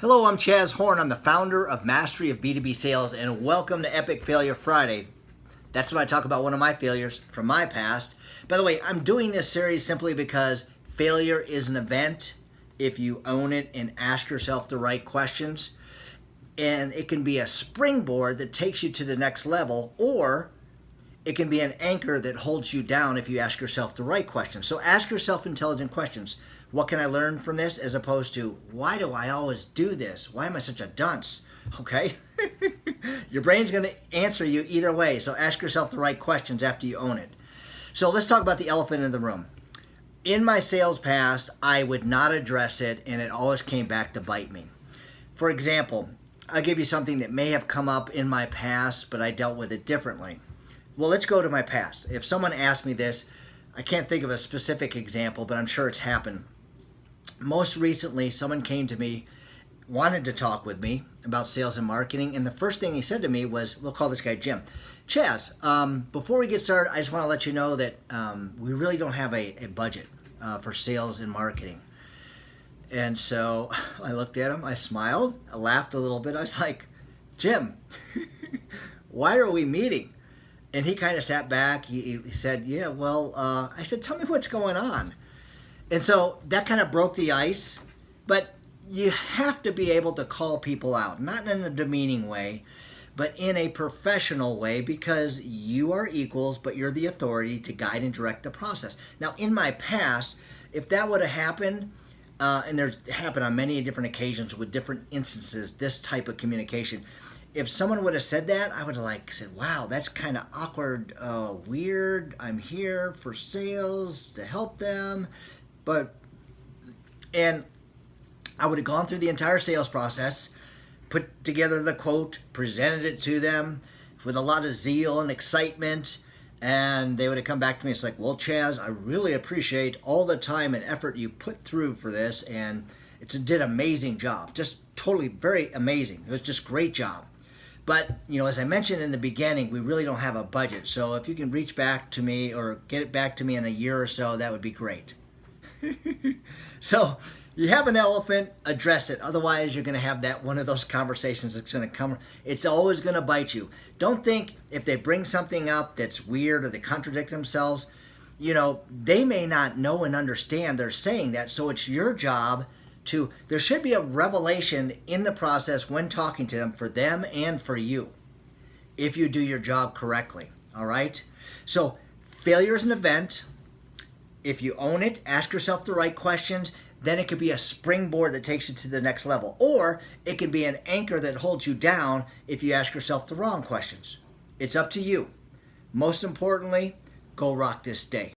Hello, I'm Chaz Horn. I'm the founder of Mastery of B2B Sales, and welcome to Epic Failure Friday. That's when I talk about one of my failures from my past. By the way, I'm doing this series simply because failure is an event if you own it and ask yourself the right questions. And it can be a springboard that takes you to the next level, or it can be an anchor that holds you down if you ask yourself the right questions. So ask yourself intelligent questions. What can I learn from this, as opposed to, why do I always do this? Why am I such a dunce? Okay? Your brain's going to answer you either way, so ask yourself the right questions after you own it. So let's talk about the elephant in the room. In my sales past, I would not address it, and it always came back to bite me. For example, I'll give you something that may have come up in my past, but I dealt with it differently. Well, let's go to my past. If someone asked me this, I can't think of a specific example, but I'm sure it's happened. Most recently, someone came to me, wanted to talk with me about sales and marketing, and the first thing he said to me was, we'll call this guy Jim. Chaz, before we get started, I just want to let you know that we really don't have a budget for sales and marketing. And so I looked at him, I smiled, I laughed a little bit. I was like, Jim, why are we meeting? And he kind of sat back. He said, yeah, well, I said, tell me what's going on. And so that kind of broke the ice. But you have to be able to call people out, not in a demeaning way, but in a professional way, because you are equals, but you're the authority to guide and direct the process. Now, in my past, if that would have happened, and there's happened on many different occasions with different instances, this type of communication, if someone would have said that, I would have said, wow, that's kind of awkward, weird. I'm here for sales to help them. And I would have gone through the entire sales process, put together the quote, presented it to them with a lot of zeal and excitement, and they would have come back to me. It's like, well, Chaz, I really appreciate all the time and effort you put through for this, and it did an amazing job. Just totally very amazing. It was just great job. But, as I mentioned in the beginning, we really don't have a budget. So if you can reach back to me or get it back to me in a year or so, that would be great. So you have an elephant, address it. Otherwise, you're going to have that one of those conversations that's going to come. It's always going to bite you. Don't think if they bring something up that's weird or they contradict themselves, they may not know and understand they're saying that. So it's your job there should be a revelation in the process when talking to them, for them and for you, if you do your job correctly. All right? So failure is an event. If you own it, ask yourself the right questions, then it could be a springboard that takes you to the next level. Or it can be an anchor that holds you down if you ask yourself the wrong questions. It's up to you. Most importantly, go rock this day.